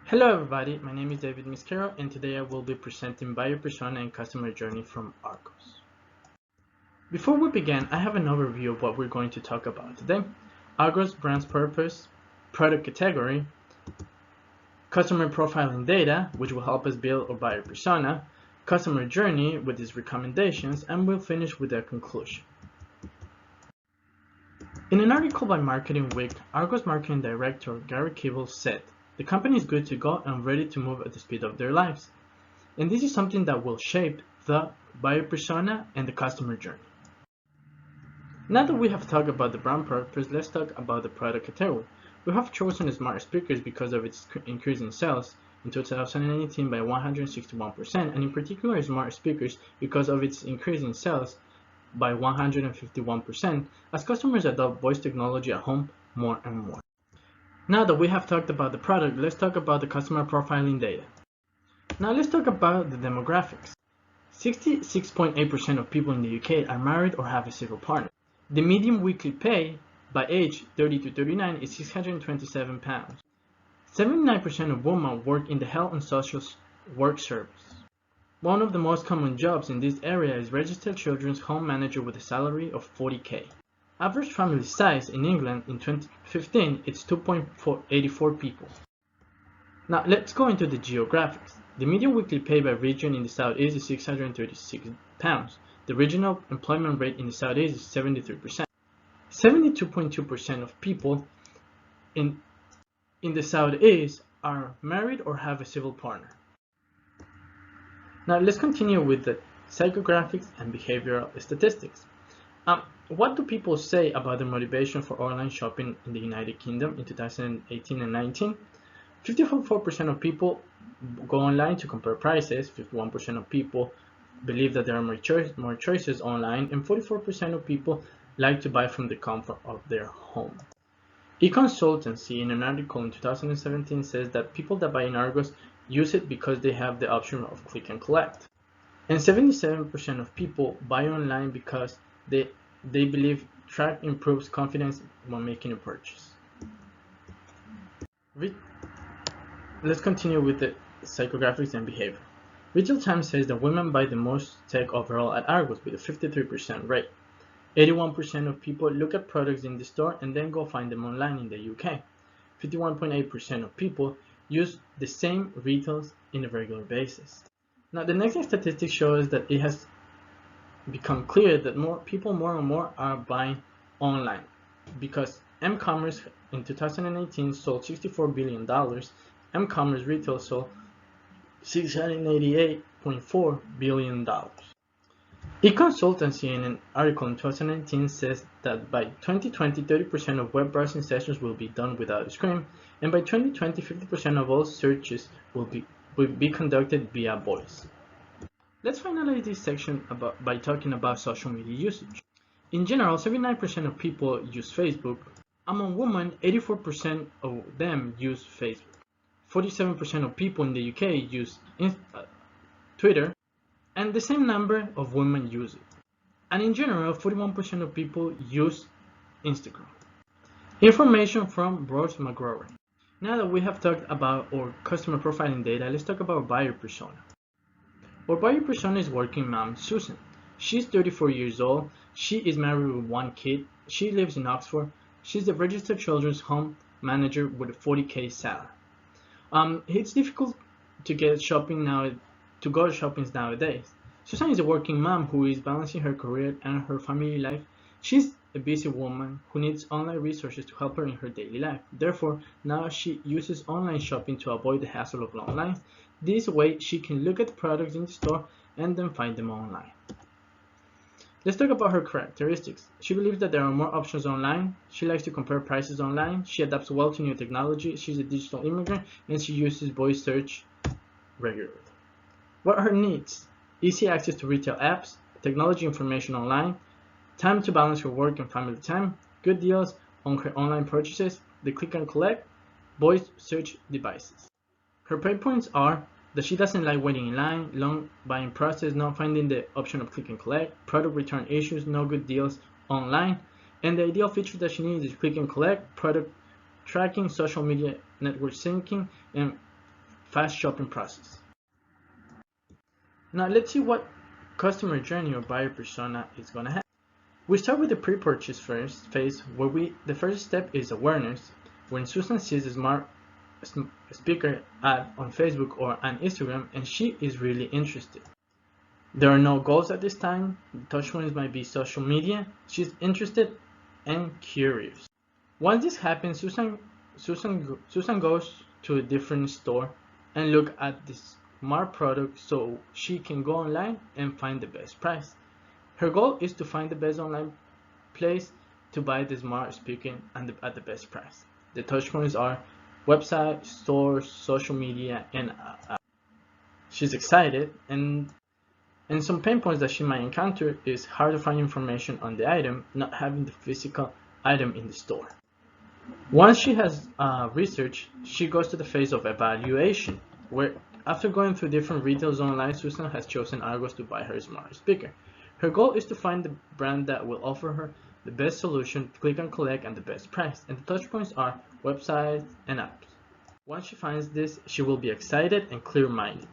Hello everybody, my name is David Misquero and today I will be presenting buyer persona and customer journey from Argos. Before we begin, I have an overview of what we're going to talk about today. Argos brand's purpose, product category, customer profile and data, which will help us build our buyer persona, customer journey with its recommendations, and we'll finish with a conclusion. In an article by Marketing Week, Argos marketing director Gary Kibble said, "The company is good to go and ready to move at the speed of their lives." And this is something that will shape the buyer persona and the customer journey. Now that we have talked about the brand purpose, let's talk about the product category. We have chosen smart speakers because of its increase in sales in 2018 by 161%, and in particular smart speakers because of its increase in sales by 151% as customers adopt voice technology at home more and more. Now that we have talked about the product, let's talk about the customer profiling data. Now let's talk about the demographics. 66.8% of people in the UK are married or have a civil partner. The median weekly pay by age 30 to 39 is £627. 79% of women work in the health and social work service. One of the most common jobs in this area is registered children's home manager with a salary of 40k. Average family size in England in 2015 is 2.84 people. Now let's go into the geographics. The median weekly pay by region in the southeast is £636. The regional employment rate in the southeast is 73%. 72.2% of people in the southeast are married or have a civil partner. Now let's continue with the psychographics and behavioral statistics. What do people say about the motivation for online shopping in the United Kingdom in 2018 and 19? 54% of people go online to compare prices, 51% of people believe that there are more choices online, and 44% of people like to buy from the comfort of their home. E-consultancy in an article in 2017 says that people that buy in Argos use it because they have the option of click and collect. And 77% of people buy online because they believe track improves confidence when making a purchase. Let's continue with the psychographics and behavior. Retail Times says that women buy the most tech overall at Argos with a 53% rate. 81% of people look at products in the store and then go find them online in the UK. 51.8% of people use the same retails in a regular basis. Now the next statistic shows that it has become clear that more and more are buying online because m-commerce in 2018 sold $64 billion. M-commerce retail sold $688.4 billion. E-consultancy in an article in 2019 says that by 2020, 30% of web browsing sessions will be done without a screen, and by 2020, 50% of all searches will be conducted via voice. Let's finalize this section by talking about social media usage. In general, 79% of people use Facebook. Among women, 84% of them use Facebook. 47% of people in the UK use Twitter, and the same number of women use it. And in general, 41% of people use Instagram. Information from Bruce McGrory. Now that we have talked about our customer profiling data, let's talk about buyer persona. Our buyer persona is working mom Susan. She's 34 years old. She is married with one kid. She lives in Oxford. She's the registered children's home manager with a 40k salary. It's difficult to get shopping now, to go shopping nowadays. Susan is a working mom who is balancing her career and her family life. She's a busy woman who needs online resources to help her in her daily life. Therefore, now she uses online shopping to avoid the hassle of long lines. This way, she can look at products in the store and then find them online. Let's talk about her characteristics. She believes that there are more options online. She likes to compare prices online. She adapts well to new technology. She's a digital immigrant and she uses voice search regularly. What are her needs? Easy access to retail apps, technology information online, time to balance her work and family time, good deals on her online purchases, the click and collect, voice search devices. Her pain points are that she doesn't like waiting in line, long buying process, not finding the option of click and collect, product return issues, no good deals online, and the ideal feature that she needs is click and collect, product tracking, social media network syncing, and fast shopping process. Now let's see what customer journey or buyer persona is going to have. We start with the pre-purchase phase where the first step is awareness. When Susan sees a smart speaker ad on Facebook or on Instagram and she is really interested. There are no goals at this time. The touch points might be social media. She's interested and curious. Once this happens, Susan goes to a different store and look at this smart product so she can go online and find the best price. Her goal is to find the best online place to buy the smart speaker at the best price. The touch points are website, stores, social media, and she's excited, and some pain points that she might encounter is hard to find information on the item, not having the physical item in the store. Once she has researched, she goes to the phase of evaluation, where after going through different retailers online, Susan has chosen Argos to buy her smart speaker. Her goal is to find the brand that will offer her the best solution, click and collect, and the best price. And the touch points are websites and apps. Once she finds this, she will be excited and clear-minded.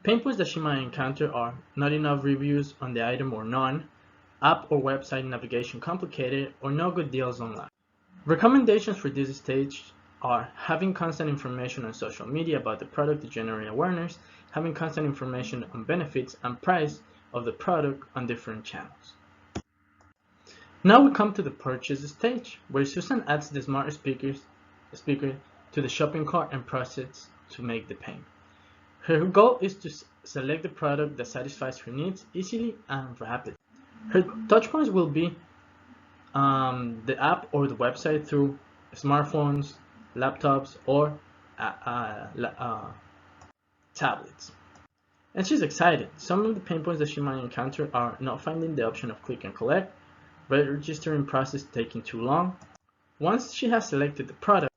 Pain points that she might encounter are not enough reviews on the item or none, app or website navigation complicated, or no good deals online. Recommendations for this stage are having constant information on social media about the product to generate awareness, having constant information on benefits and price of the product on different channels. Now we come to the purchase stage, where Susan adds the smart speaker to the shopping cart and proceeds to make the payment. Her goal is to select the product that satisfies her needs easily and rapidly. Her touchpoints will be the app or the website through smartphones, laptops, or tablets. And she's excited. Some of the pain points that she might encounter are not finding the option of click and collect, registering process taking too long. Once she has selected the product,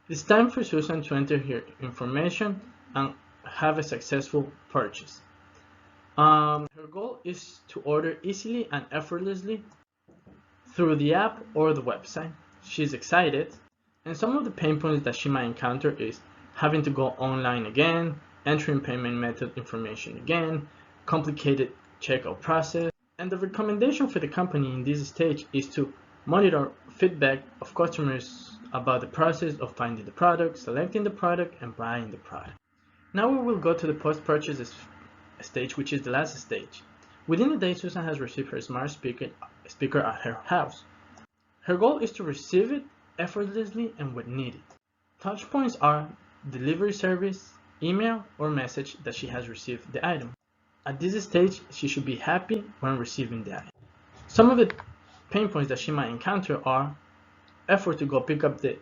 it's time for Susan to enter her information and have a successful purchase. Her goal is to order easily and effortlessly through the app or the website. She's excited, and some of the pain points that she might encounter is having to go online again, entering payment method information again, complicated checkout process. And the recommendation for the company in this stage is to monitor feedback of customers about the process of finding the product, selecting the product, and buying the product. Now we will go to the post-purchase stage, which is the last stage. Within the day, Susan has received her smart speaker at her house. Her goal is to receive it effortlessly and when needed. Touch points are delivery service, email, or message that she has received the item. At this stage, she should be happy when receiving the item. Some of the pain points that she might encounter are effort to go pick up the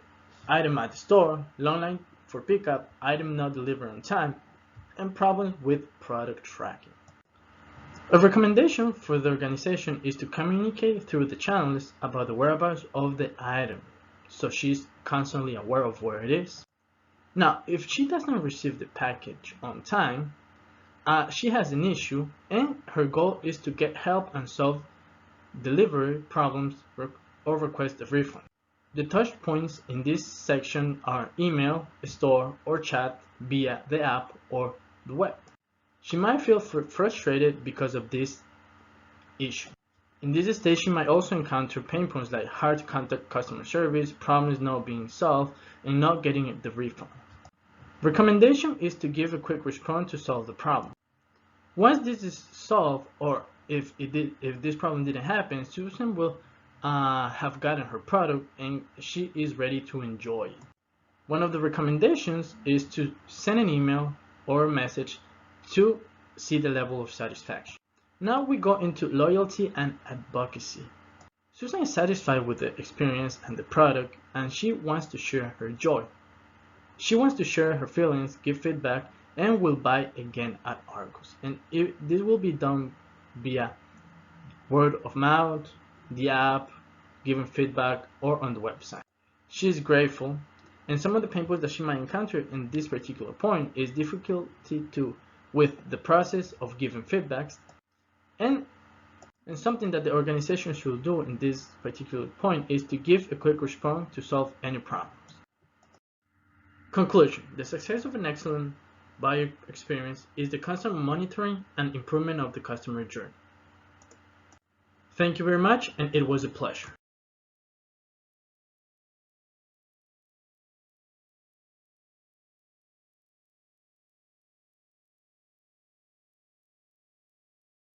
item at the store, long line for pickup, item not delivered on time, and problems with product tracking. A recommendation for the organization is to communicate through the channels about the whereabouts of the item, so she's constantly aware of where it is. Now, if she does not receive the package on time, she has an issue, and her goal is to get help and solve delivery problems or request a refund. The touch points in this section are email, store, or chat via the app or the web. She might feel frustrated because of this issue. In this stage, she might also encounter pain points like hard to contact customer service, problems not being solved, and not getting the refund. Recommendation is to give a quick response to solve the problem. Once this is solved, or if this problem didn't happen, Susan will have gotten her product and she is ready to enjoy it. One of the recommendations is to send an email or a message to see the level of satisfaction. Now we go into loyalty and advocacy. Susan is satisfied with the experience and the product, and she wants to share her joy. She wants to share her feelings, give feedback, and will buy again at Argos. And this will be done via word of mouth, the app, giving feedback, or on the website. She is grateful, and some of the pain points that she might encounter in this particular point is difficulty with the process of giving feedbacks, and something that the organization should do in this particular point is to give a quick response to solve any problems. Conclusion: the success of an excellent buyer experience is the constant monitoring and improvement of the customer journey. Thank you very much, and it was a pleasure.